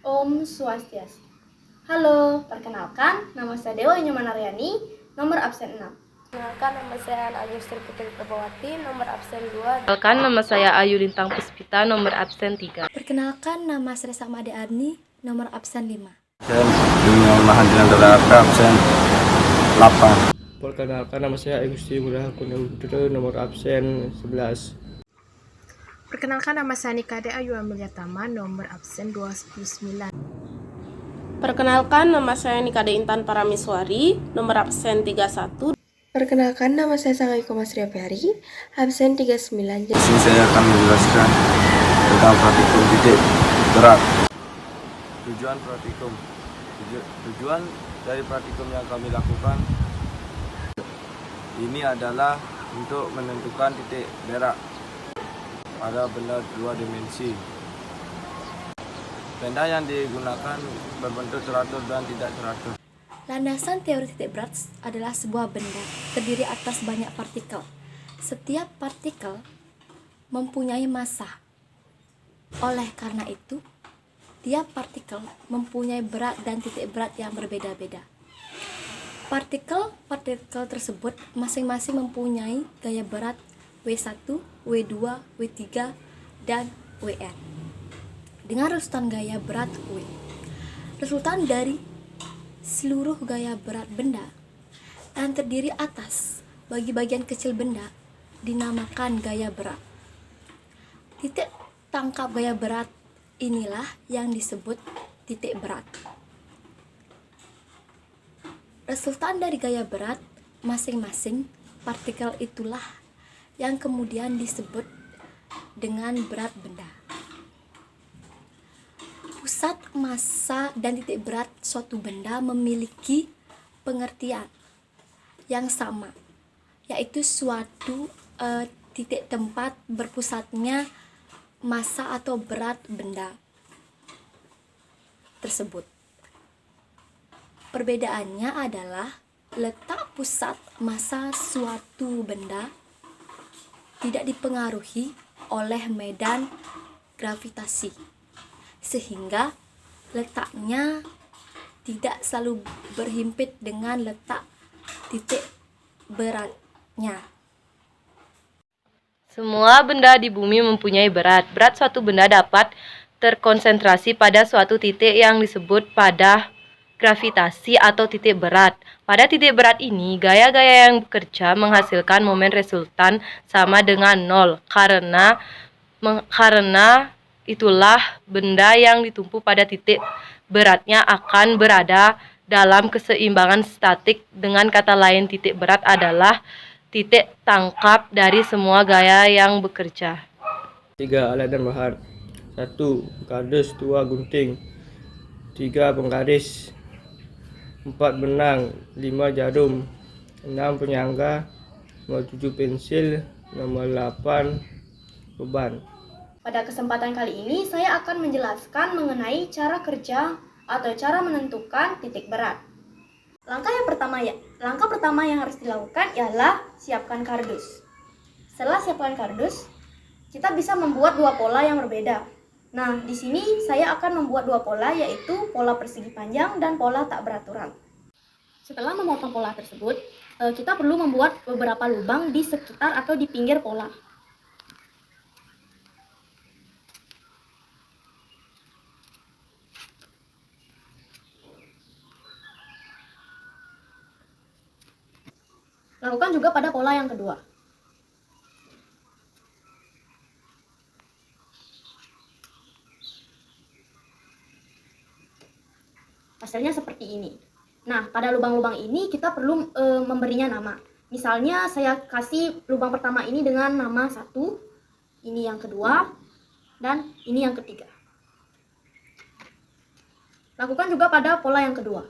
Om Swastiastu. Halo, perkenalkan, nama saya Dewa Inyomanariani, nomor absen 6. Perkenalkan, nama saya Ayu Sri Putri Prabawati, nomor absen 2. Perkenalkan, nama saya Ayu Lintang Puspita, nomor absen 3. Perkenalkan, nama saya Samade Arni, nomor absen 5. Dengan Mahandina Doraka, absen 8. Perkenalkan, nama saya Gusti Ngurah Kuning Putra, nomor absen 11. Perkenalkan, nama saya Nikade Ayu Ameliatama, nomor absen 29. Perkenalkan, nama saya Nikade Intan Paramiswari, nomor absen 31. Perkenalkan, nama saya Sanggaiko Mas Ferry, absen 39. Di sini saya akan menjelaskan tentang praktikum titik berat. Tujuan praktikum. Tujuan dari praktikum yang kami lakukan ini adalah untuk menentukan titik berat pada benda dua dimensi. Benda yang digunakan berbentuk teratur dan tidak teratur. Landasan teori titik berat adalah sebuah benda terdiri atas banyak partikel. Setiap partikel mempunyai massa. Oleh karena itu, tiap partikel mempunyai berat dan titik berat yang berbeda-beda. Partikel-partikel tersebut masing-masing mempunyai gaya berat W1, W2, W3, dan Wn. Dengan resultan gaya berat W. Resultan dari seluruh gaya berat benda yang terdiri atas bagi-bagian kecil benda dinamakan gaya berat. Titik tangkap gaya berat inilah yang disebut titik berat. Resultan dari gaya berat masing-masing partikel itulah yang kemudian disebut dengan berat benda. Pusat massa dan titik berat suatu benda memiliki pengertian yang sama, yaitu suatu titik tempat berpusatnya massa atau berat benda tersebut. Perbedaannya adalah letak pusat massa suatu benda tidak dipengaruhi oleh medan gravitasi, sehingga letaknya tidak selalu berhimpit dengan letak titik beratnya. Semua benda di bumi mempunyai berat. Berat suatu benda dapat terkonsentrasi pada suatu titik yang disebut pada gravitasi atau titik berat. Pada titik berat ini, gaya-gaya yang bekerja menghasilkan momen resultan sama dengan 0 karena itulah benda yang ditumpu pada titik beratnya akan berada dalam keseimbangan statik. Dengan kata lain, titik berat adalah titik tangkap dari semua gaya yang bekerja. 3 alat dan bahan. 1. Kardus 2 gunting 3 penggaris 4 benang 5 jarum 6 penyangga nomor 7 pensil nomor 8 beban. Pada kesempatan kali ini, saya akan menjelaskan mengenai cara kerja atau cara menentukan titik berat. Langkah pertama yang harus dilakukan ialah siapkan kardus. Setelah siapkan kardus, kita bisa membuat dua pola yang berbeda. Nah, di sini saya akan membuat dua pola, yaitu pola persegi panjang dan pola tak beraturan. Setelah memotong pola tersebut, kita perlu membuat beberapa lubang di sekitar atau di pinggir pola. Lakukan juga pada pola yang kedua. Hasilnya seperti ini. Nah, pada lubang-lubang ini kita perlu memberinya nama. Misalnya saya kasih lubang pertama ini dengan nama 1, ini yang kedua, dan ini yang ketiga. Lakukan juga pada pola yang kedua.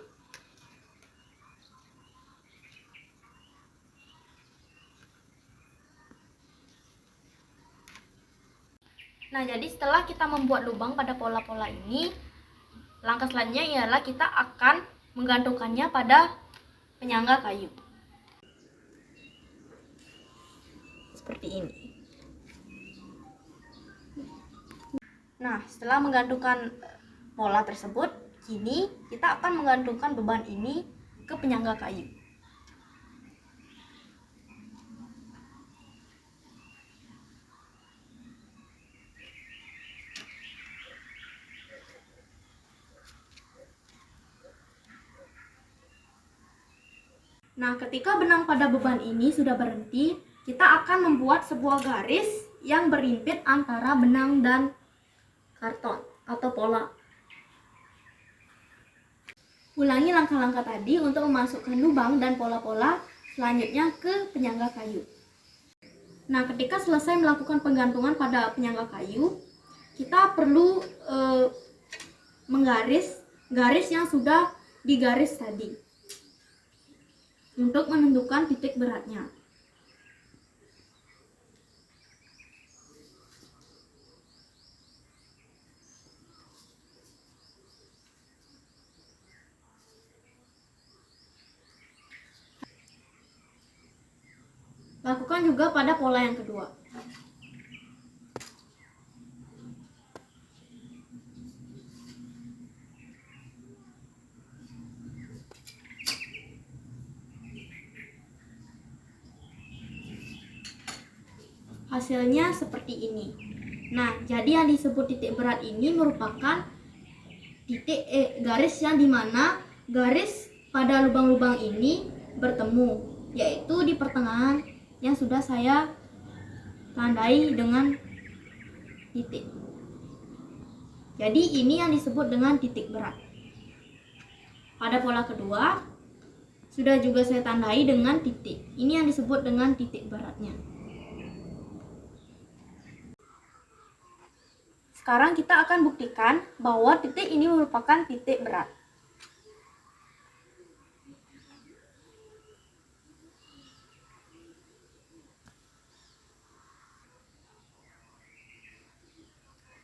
Nah, jadi setelah kita membuat lubang pada pola-pola ini, langkah selanjutnya ialah kita akan menggantungkannya pada penyangga kayu. Seperti ini. Nah, setelah menggantungkan pola tersebut, kini kita akan menggantungkan beban ini ke penyangga kayu. Nah, ketika benang pada beban ini sudah berhenti, kita akan membuat sebuah garis yang berimpit antara benang dan karton atau pola. Ulangi langkah-langkah tadi untuk memasukkan lubang dan pola-pola selanjutnya ke penyangga kayu. Nah, ketika selesai melakukan penggantungan pada penyangga kayu, kita perlu menggaris garis yang sudah digaris tadi untuk menentukan titik beratnya. Lakukan juga pada pola yang kedua. Hasilnya seperti ini. Nah, jadi yang disebut titik berat ini merupakan garis yang dimana garis pada lubang-lubang ini bertemu, yaitu di pertengahan yang sudah saya tandai dengan titik. Jadi ini yang disebut dengan titik berat. Pada pola kedua sudah juga saya tandai dengan titik. Ini yang disebut dengan titik beratnya. Sekarang kita akan buktikan bahwa titik ini merupakan titik berat.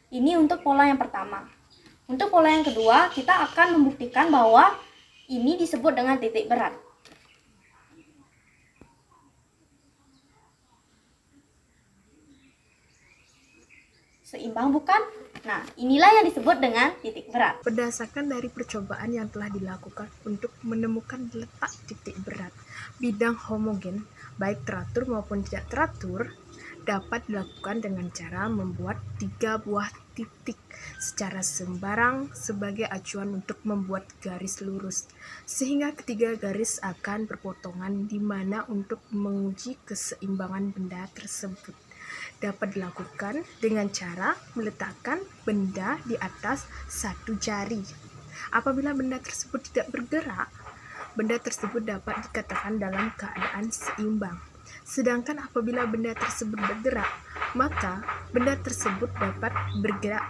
Ini untuk pola yang pertama. Untuk pola yang kedua, kita akan membuktikan bahwa ini disebut dengan titik berat. Seimbang bukan? Nah, inilah yang disebut dengan titik berat. Berdasarkan dari percobaan yang telah dilakukan untuk menemukan letak titik berat, bidang homogen, baik teratur maupun tidak teratur, dapat dilakukan dengan cara membuat 3 buah titik secara sembarang sebagai acuan untuk membuat garis lurus, sehingga ketiga garis akan berpotongan di mana untuk menguji keseimbangan benda tersebut. Dapat dilakukan dengan cara meletakkan benda di atas satu jari. Apabila benda tersebut tidak bergerak, benda tersebut dapat dikatakan dalam keadaan seimbang. Sedangkan apabila benda tersebut bergerak, maka benda tersebut dapat bergerak.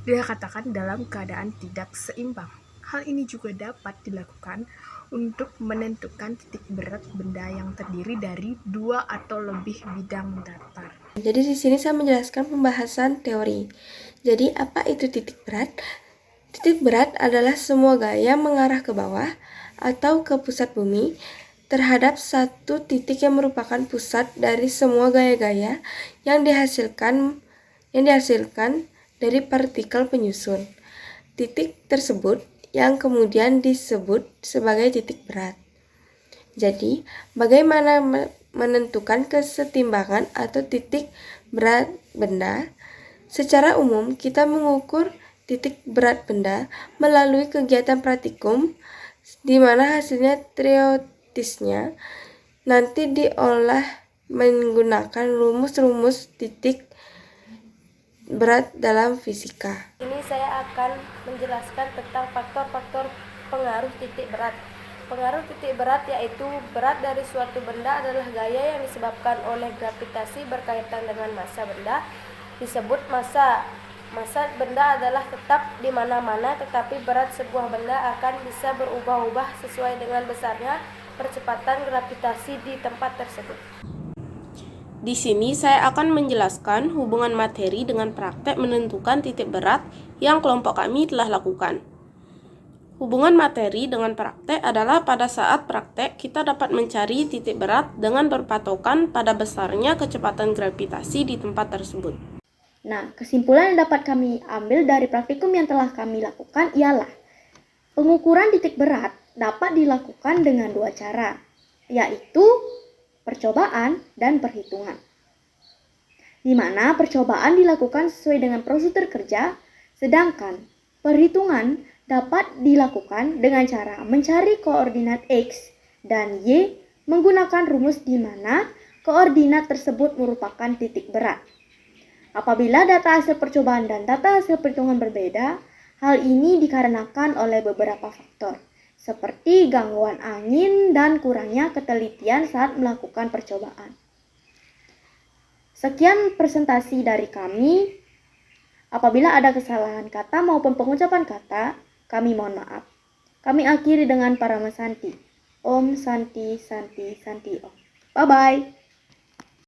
Dikatakan dalam keadaan tidak seimbang. Hal ini juga dapat dilakukan untuk menentukan titik berat benda yang terdiri dari 2 atau lebih bidang datar. Jadi di sini saya menjelaskan pembahasan teori. Jadi apa itu titik berat? Titik berat adalah semua gaya mengarah ke bawah atau ke pusat bumi terhadap satu titik yang merupakan pusat dari semua gaya-gaya yang dihasilkan dari partikel penyusun. Titik tersebut yang kemudian disebut sebagai titik berat. Jadi, bagaimana menentukan kesetimbangan atau titik berat benda? Secara umum, kita mengukur titik berat benda melalui kegiatan praktikum, di mana hasilnya teoritisnya nanti diolah menggunakan rumus-rumus titik berat dalam fisika. Ini saya akan menjelaskan tentang faktor-faktor pengaruh titik berat. Pengaruh titik berat yaitu berat dari suatu benda adalah gaya yang disebabkan oleh gravitasi berkaitan dengan massa benda. Disebut massa. Massa benda adalah tetap di mana-mana, tetapi berat sebuah benda akan bisa berubah-ubah sesuai dengan besarnya percepatan gravitasi di tempat tersebut. Di sini saya akan menjelaskan hubungan materi dengan praktek menentukan titik berat yang kelompok kami telah lakukan. Hubungan materi dengan praktek adalah pada saat praktek kita dapat mencari titik berat dengan berpatokan pada besarnya kecepatan gravitasi di tempat tersebut. Nah, kesimpulan yang dapat kami ambil dari praktikum yang telah kami lakukan ialah pengukuran titik berat dapat dilakukan dengan dua cara, yaitu percobaan dan perhitungan. Di mana percobaan dilakukan sesuai dengan prosedur kerja, sedangkan perhitungan dapat dilakukan dengan cara mencari koordinat X dan Y menggunakan rumus di mana koordinat tersebut merupakan titik berat. Apabila data hasil percobaan dan data hasil perhitungan berbeda, hal ini dikarenakan oleh beberapa faktor, seperti gangguan angin dan kurangnya ketelitian saat melakukan percobaan. Sekian presentasi dari kami. Apabila ada kesalahan kata maupun pengucapan kata, kami mohon maaf. Kami akhiri dengan Paramasanti. Om Santi Santi Santi Om. Bye-bye.